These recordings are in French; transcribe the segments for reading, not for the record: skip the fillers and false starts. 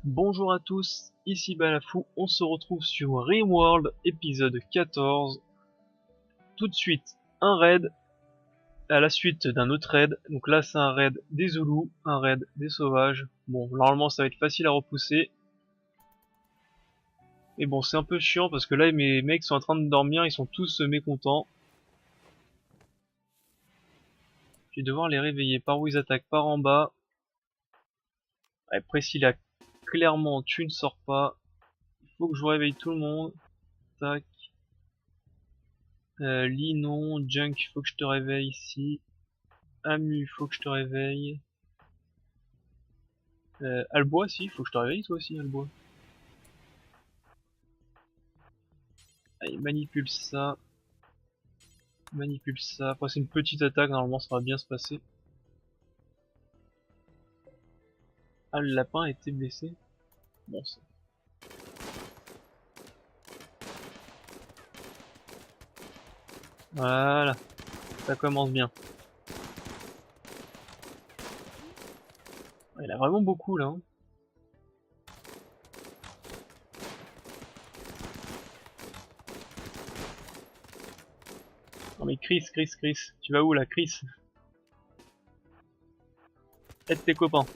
Bonjour à tous, ici Balafou, on se retrouve sur Rimworld épisode 14. Tout de suite, un raid à la suite d'un autre raid. Donc là c'est un raid des Zoulous, un raid des sauvages. Bon, normalement ça va être facile à repousser. Mais bon, c'est un peu chiant parce que là mes mecs sont en train de dormir, ils sont tous mécontents. Je vais devoir les réveiller. Par où ils attaquent? Par en bas. Après s'il a clairement tu ne sors pas. Il faut que je réveille tout le monde. Tac. Lee non, Junk, il faut que je te réveille ici. Amu, faut que je te réveille. Albois, si, faut que je te réveille toi aussi, Albois. Allez, manipule ça. Manipule ça. Après, c'est une petite attaque, normalement, ça va bien se passer. Ah, le lapin a été blessé. Bon, ça. Voilà, ça commence bien. Il a vraiment beaucoup là. Hein. Non mais Chris, tu vas où là, Chris? Aide tes copains.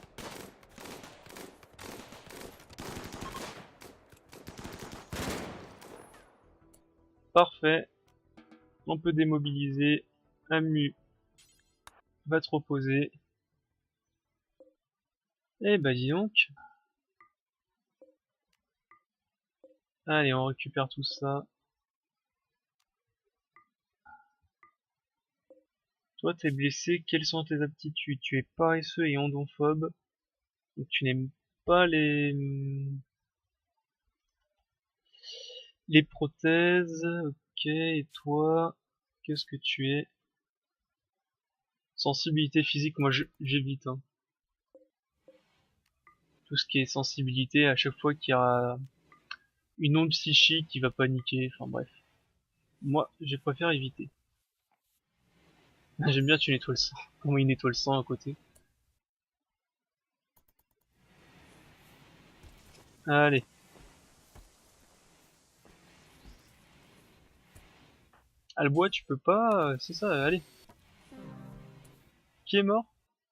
Parfait. On peut démobiliser. Amu va te reposer. Eh bah dis donc. Allez, on récupère tout ça. Toi, t'es blessé, quelles sont tes aptitudes? Tu es paresseux et ondomphobe, donc tu n'aimes pas les prothèses, ok, et toi, qu'est-ce que tu es? Sensibilité physique, moi j'évite, hein. Tout ce qui est sensibilité, à chaque fois qu'il y a une onde psychique qui va paniquer, enfin bref. Moi, je préfère éviter. J'aime bien tu nettoies le sang. Comment il nettoie le sang à côté. Allez. Albois, tu peux pas, c'est ça, allez. Qui est mort?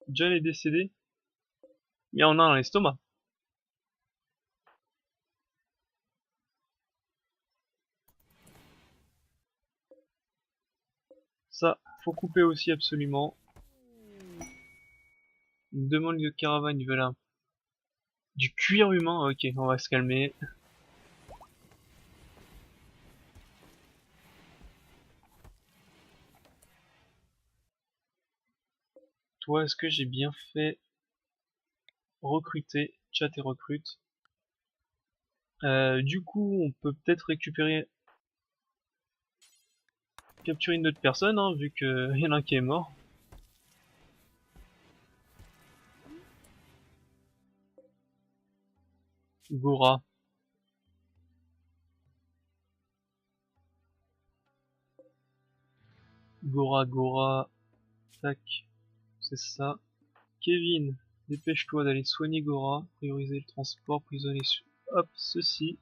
John est décédé. Il y en a un dans l'estomac. Ça, faut couper aussi absolument. Une demande de caravane, ils veulent du cuir humain. Ok, on va se calmer. Toi, est-ce que j'ai bien fait recruter? Chat et recrute. Du coup, on peut peut-être capturer une autre personne, hein, vu qu'il y en a un qui est mort. Gora. Gora. Tac. C'est ça. Kevin, dépêche-toi d'aller soigner Gora. Prioriser le transport, prisonnier. Hop, ceci.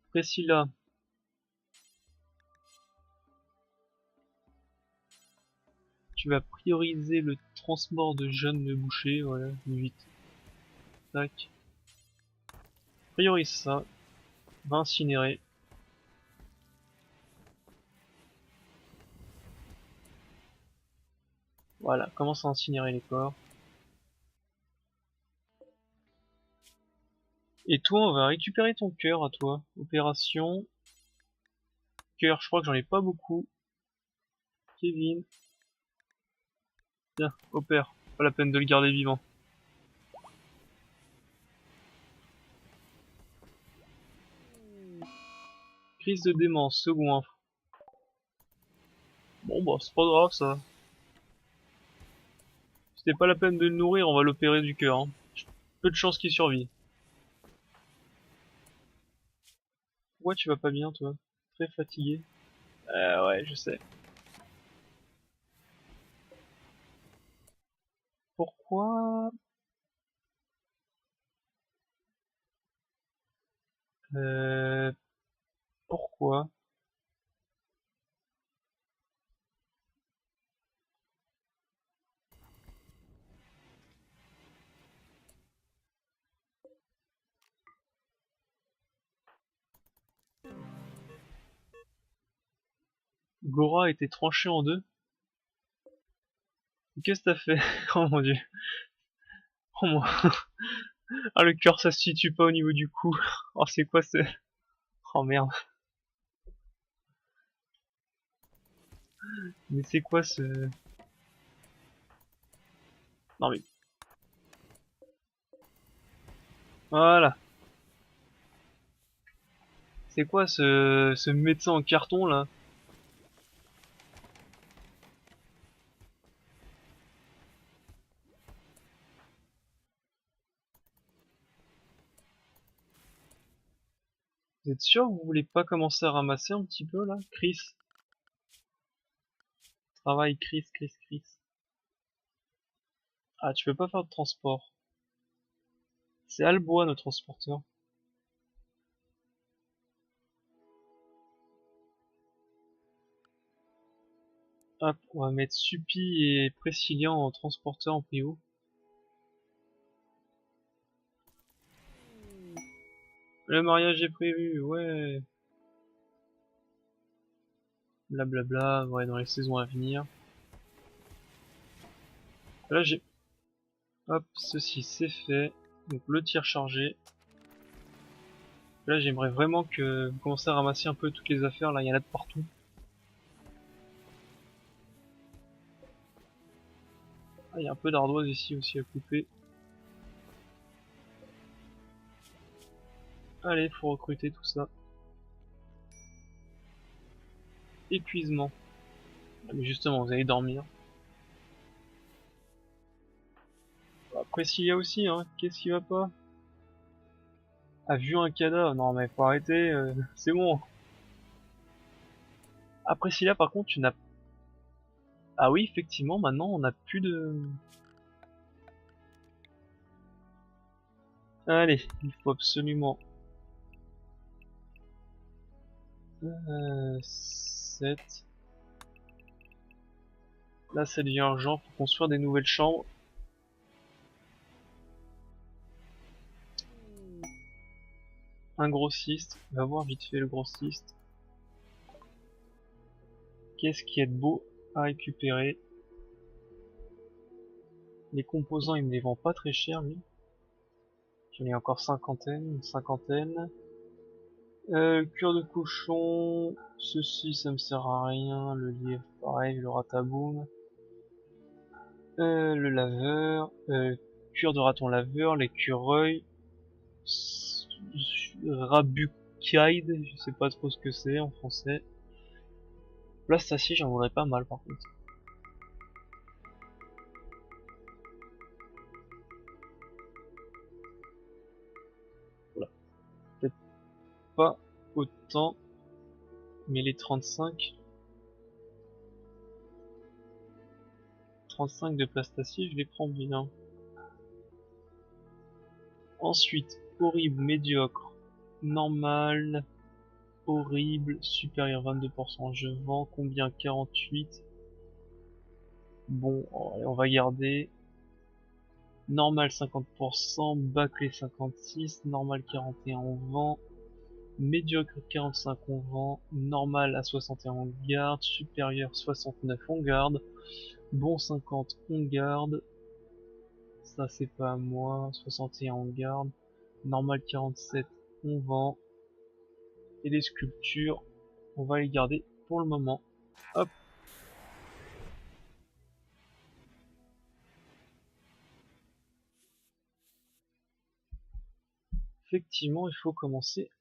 Priscilla. Tu vas prioriser le transport de jeunes bouchers, voilà, vite. Tac. Priorise ça. Va incinérer. Voilà, commence à incinérer les corps. Et toi, on va récupérer ton cœur à toi. Opération. Cœur, je crois que j'en ai pas beaucoup. Kevin. Tiens, opère. Pas la peine de le garder vivant. Crise de démence, second info. Bon bah, c'est pas grave ça. C'était pas la peine de le nourrir, on va l'opérer du cœur. Hein. Peu de chance qu'il survive. Pourquoi tu vas pas bien toi? Très fatigué. Ouais, je sais. Pourquoi Euh, pourquoi? Gora a été tranché en deux? Qu'est-ce que t'as fait? Oh mon dieu. Oh mon... Ah le cœur ça se situe pas au niveau du cou. Oh c'est quoi ce... Oh merde. Mais c'est quoi ce... Non mais... Voilà. C'est quoi ce médecin en carton là? Vous êtes sûr que vous voulez pas commencer à ramasser un petit peu là? Chris. Travail Chris. Ah tu peux pas faire de transport. C'est Albois notre transporteur. Hop, on va mettre Suppi et Priscillian en transporteur en PO. Le mariage est prévu, ouais. Blablabla, ouais, dans les saisons à venir. Là j'ai... Hop, ceci c'est fait. Donc le tir chargé. Là j'aimerais vraiment que vous commencez à ramasser un peu toutes les affaires, là il y en a de partout. Ah, il y a un peu d'ardoise ici aussi à couper. Allez, faut recruter tout ça. Épuisement. Ah, mais justement, vous allez dormir. Après s'il y a aussi, hein, qu'est-ce qui va pas? A vu un cadavre? Non mais faut arrêter, c'est bon. Après s'il y a par contre, tu n'as... Ah oui, effectivement, maintenant on n'a plus de... Allez, il faut absolument... 7. Là ça devient urgent, faut construire des nouvelles chambres. Un grossiste, on va voir vite fait le grossiste. Qu'est-ce qui est de beau à récupérer? Les composants il me les vend pas très cher lui. J'en ai encore une cinquantaine. Cure de cochon, ceci ça me sert à rien, le lièvre pareil, le rataboum. Le laveur, cure de raton laveur, l'écureuil, rabucaide, je sais pas trop ce que c'est en français. Plastacie, j'en voudrais pas mal par contre. Voilà. Peut-être pas autant, mais les 35 de plastacie, je les prends bien. Ensuite, horrible, médiocre, normal, horrible, supérieur 22%. Je vends combien? 48. Bon, on va garder. Normal 50%, bâclé 56, normal 41 on vend, médiocre 45 on vend, normal à 61 on garde, supérieur 69 on garde, bon 50 on garde, ça c'est pas à moi, 61 on garde, normal 47 on vend, et les sculptures on va les garder pour le moment. Hop. Effectivement il faut commencer.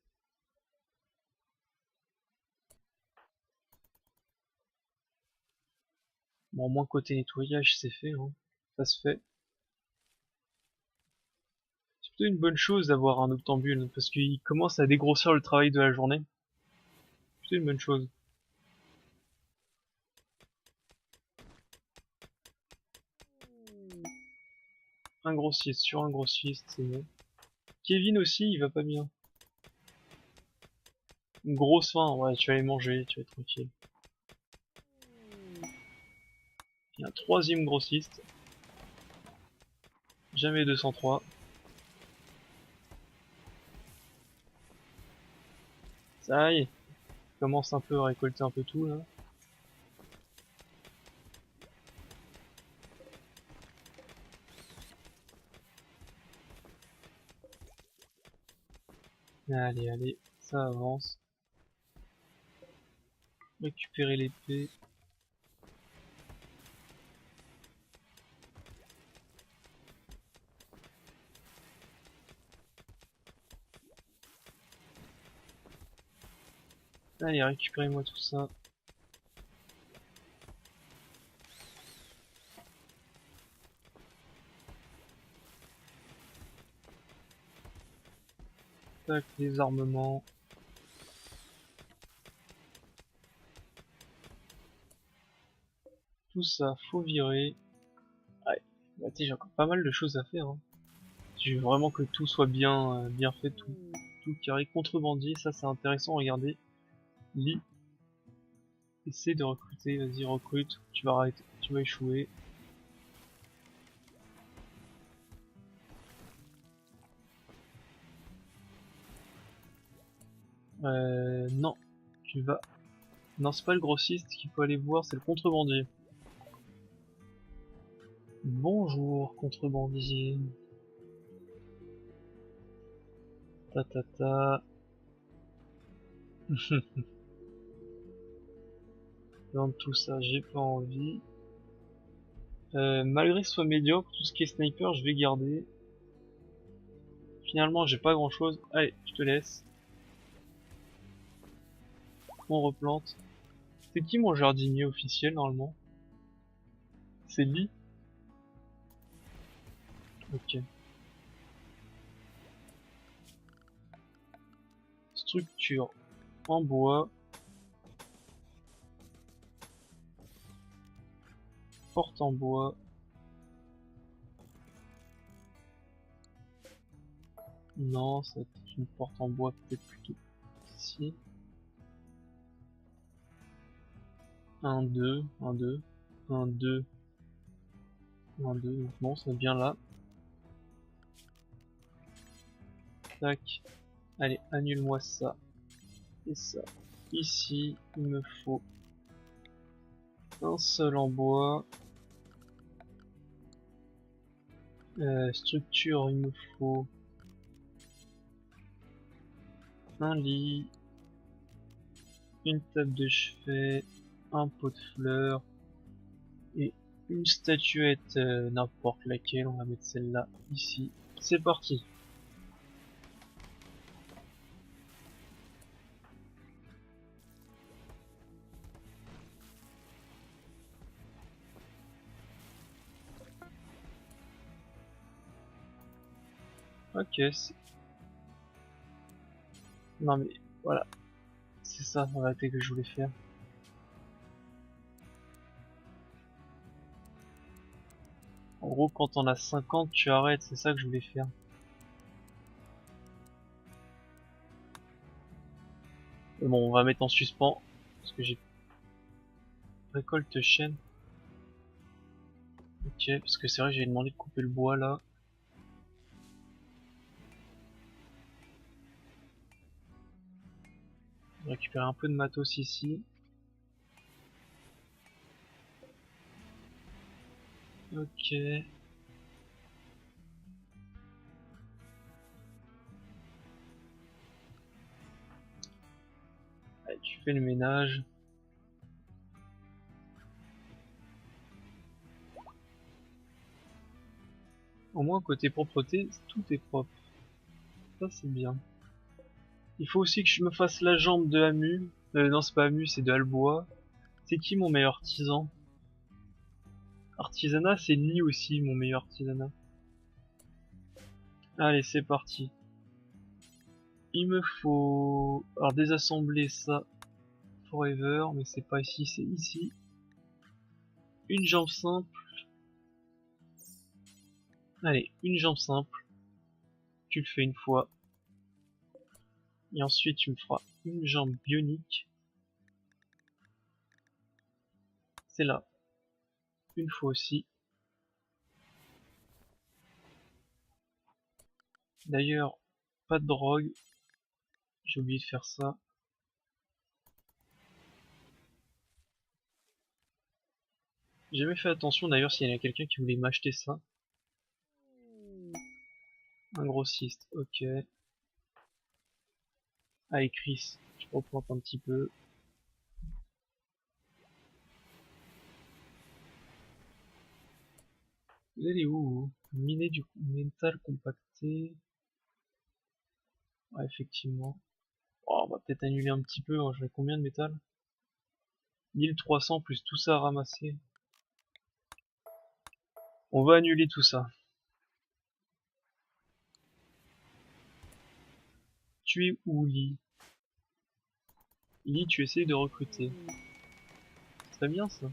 Bon, au moins côté nettoyage c'est fait, hein. Ça se fait. C'est plutôt une bonne chose d'avoir un octambule, parce qu'il commence à dégrossir le travail de la journée. C'est plutôt une bonne chose. Un grossiste sur un grossiste, c'est bon. Kevin aussi, il va pas bien. Une grosse faim, ouais, tu vas les manger, tu vas être tranquille. Il y a un troisième grossiste. Jamais 203. Ça y est, commence un peu à récolter un peu tout là. Allez, allez, ça avance. Récupérer l'épée. Allez, récupérez-moi tout ça. Tac, les armements. Tout ça, faut virer. Ouais, bah, j'ai encore pas mal de choses à faire. Hein. Je veux vraiment que tout soit bien, bien fait, tout carré. Contrebandier, ça c'est intéressant, regardez. Lis, essaie de recruter, vas-y recrute, tu vas arrêter, tu vas échouer. Non, tu vas... Non, c'est pas le grossiste qu'il faut aller voir, c'est le contrebandier. Bonjour, contrebandier. Ta ta ta. Dans tout ça, j'ai pas envie. Malgré que ce soit médiocre, tout ce qui est sniper, je vais garder. Finalement, j'ai pas grand chose. Allez, je te laisse. On replante. C'est qui mon jardinier officiel normalement? C'est Lee? Ok. Structure en bois. Porte en bois. Non, c'est une porte en bois peut-être plutôt ici. 1, 2, 1, 2, 1, 2, 1, 2. Non, c'est bien là. Tac. Allez, annule-moi ça. Et ça. Ici, il me faut un seul en bois. Structure, il me faut un lit, une table de chevet, un pot de fleurs et une statuette, n'importe laquelle. On va mettre celle-là ici. C'est parti. Ok. Non mais voilà, c'est ça en réalité que je voulais faire. En gros, quand on a 50, tu arrêtes, c'est ça que je voulais faire. Mais bon, on va mettre en suspens, parce que j'ai récolte chêne. Ok, parce que c'est vrai que j'ai demandé de couper le bois là. Récupérer un peu de matos ici. Ok. Allez, tu fais le ménage. Au moins côté propreté, tout est propre. Ça c'est bien. Il faut aussi que je me fasse la jambe de Amu. Non, c'est pas Amu, c'est de Albois. C'est qui mon meilleur artisan? Artisanat, c'est Lee aussi, mon meilleur artisanat. Allez, c'est parti. Il me faut... Alors désassembler ça forever, mais c'est pas ici, c'est ici. Une jambe simple. Allez, une jambe simple. Tu le fais une fois. Et ensuite tu me feras une jambe bionique. C'est là. Une fois aussi. D'ailleurs, pas de drogue. J'ai oublié de faire ça. J'ai jamais fait attention d'ailleurs s'il y en a quelqu'un qui voulait m'acheter ça. Un grossiste, ok. Allez Chris, je replante un petit peu. Vous allez où? Miner du métal compacté. Ouais, effectivement. Oh, on va peut-être annuler un petit peu, hein. J'avais combien de métal? 1300 plus tout ça à ramasser. On va annuler tout ça. Tu es où, Lee? Lee, tu essayes de recruter. C'est très bien ça.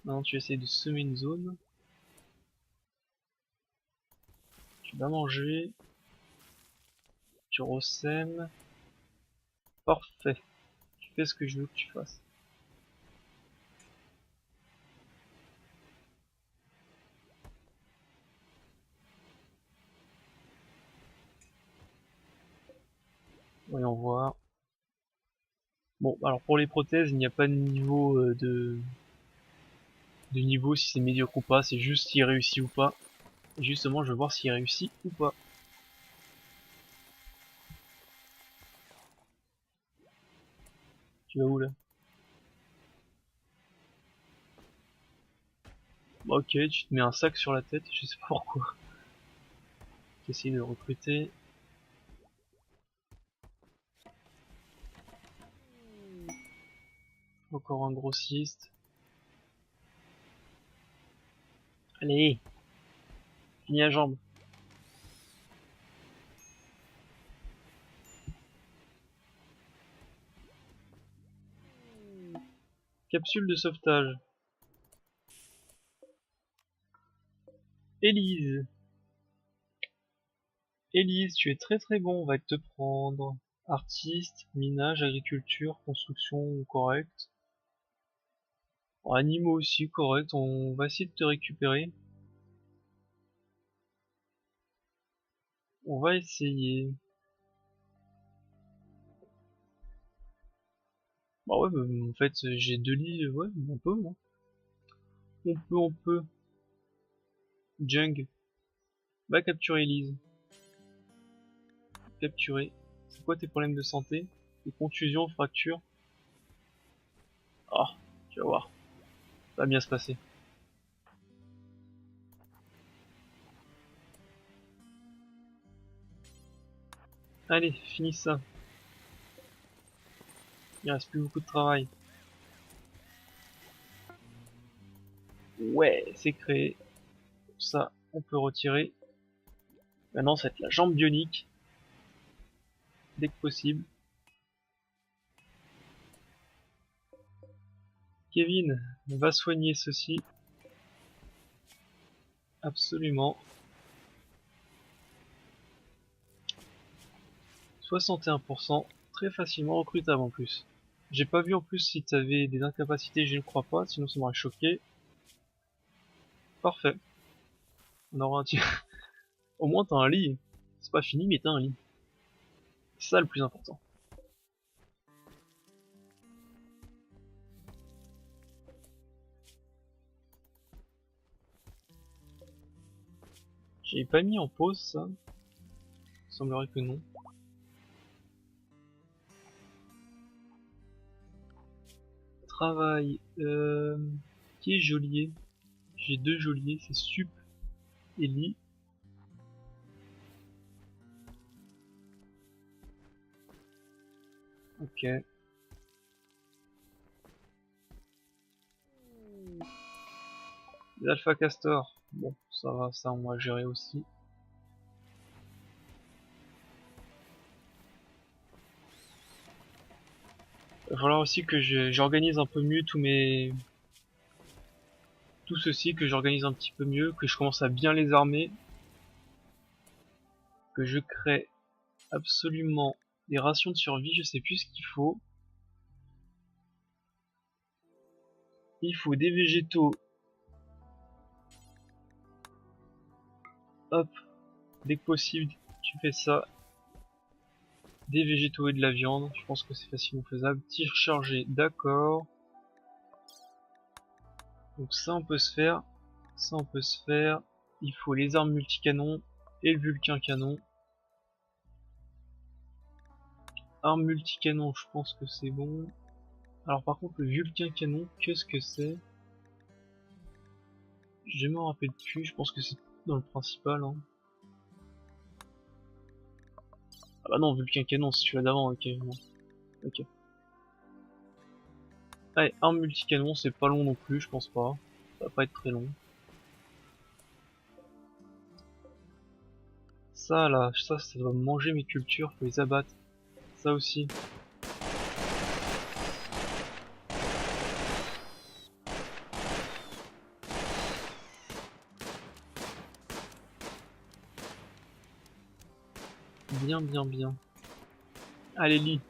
Non, tu essayes de semer une zone. Tu vas manger. Tu ressèmes. Parfait. Tu fais ce que je veux que tu fasses. Voyons voir. Bon, alors pour les prothèses, il n'y a pas de niveau de niveau si c'est médiocre ou pas, c'est juste s'il réussit ou pas. Et justement, je veux voir s'il réussit ou pas. Tu vas où là? Bah, ok, tu te mets un sac sur la tête, je sais pas pourquoi. Tu essayes de recruter. Encore un grossiste. Allez, finis à jambe. Capsule de sauvetage. Élise. Élise, tu es très très bon, on va te prendre. Artiste, minage, agriculture, construction correct. Bon, animaux aussi correct, on va essayer de te récupérer. On va essayer. Bah ouais, bah, en fait j'ai deux lits, ouais, on peut, hein. On peut. Jung, va capturer Elise. Capturer. C'est quoi tes problèmes de santé? Des contusions, fractures? Ah, tu vas voir, ça va bien se passer. Allez, finis ça. Il reste plus beaucoup de travail. Ouais, c'est créé. Ça, on peut retirer. Maintenant, ça va être la jambe bionique. Dès que possible. Kevin va soigner ceci. Absolument. 61%. Très facilement recrutable en plus. J'ai pas vu en plus si tu avais des incapacités, je ne crois pas, sinon ça m'aurait choqué. Parfait. On aura un tir. Au moins t'as un lit. C'est pas fini mais t'as un lit. C'est ça le plus important. J'ai pas mis en pause ça. Il semblerait que non. Travail. Qui est geôlier? J'ai deux geôliers, c'est Sup et Lit. Ok. L'Alpha Castor. Bon, ça va, ça on va gérer aussi. Il va falloir aussi que j'organise un peu mieux tout ceci, que j'organise un petit peu mieux, que je commence à bien les armer, que je crée absolument des rations de survie, je sais plus ce qu'il faut. Il faut des végétaux. Hop, dès que possible, tu fais ça. Des végétaux et de la viande, je pense que c'est facilement faisable. Tir chargé, d'accord. Donc ça on peut se faire. Ça on peut se faire. Il faut les armes multicanons et le Vulcain canon. Armes multicanon, je pense que c'est bon. Alors par contre le Vulcain canon, qu'est-ce que c'est? Je me rappelle plus, je pense que c'est dans le principal. Hein. Ah bah non, Vulcain canon, c'est celui-là d'avant, ok. Non. Ok. Allez, arme multicanon, c'est pas long non plus, je pense pas. Ça va pas être très long. Ça là, ça doit manger mes cultures, faut les abattre. Ça aussi. Bien, bien, bien. Allez, lit.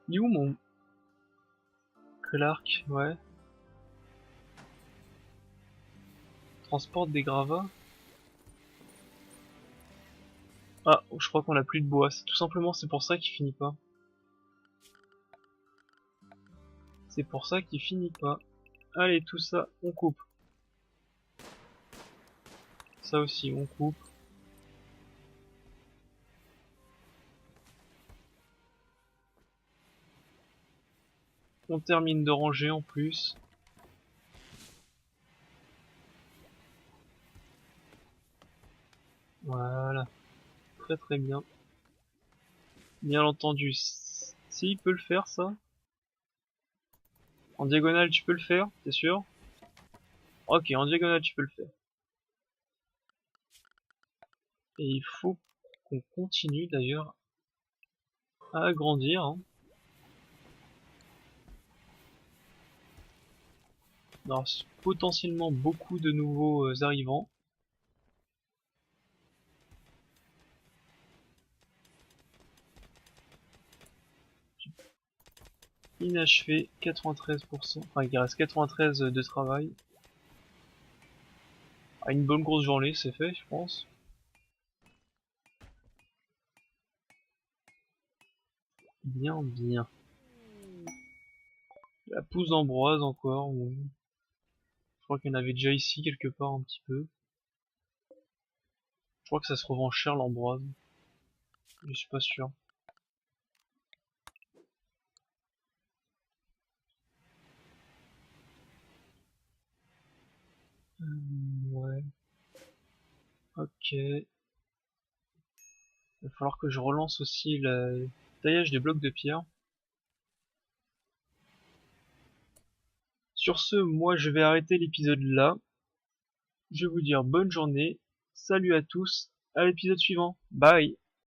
Il est où mon Clark? Ouais. Transporte des gravats. Ah, je crois qu'on a plus de bois. Tout simplement, c'est pour ça qu'il finit pas. C'est pour ça qu'il finit pas. Allez, tout ça, on coupe. Ça aussi, on coupe. On termine de ranger en plus. Voilà. Très très bien. Bien entendu. Si, il peut le faire, ça. En diagonale, tu peux le faire, c'est sûr? Ok, en diagonale, tu peux le faire. Et il faut qu'on continue d'ailleurs à agrandir. Hein. Alors, potentiellement beaucoup de nouveaux arrivants. Inachevé, 93%. Enfin, il reste 93 de travail. Ah, une bonne grosse journée, c'est fait, je pense. Bien, bien. La pousse d'ambroise encore. Oui. Je crois qu'il y en avait déjà ici quelque part un petit peu. Je crois que ça se revend cher l'ambroise. Je suis pas sûr. Ouais. Ok. Il va falloir que je relance aussi le taillage des blocs de pierre. Sur ce, moi je vais arrêter l'épisode là. Je vais vous dire bonne journée. Salut à tous. À l'épisode suivant. Bye.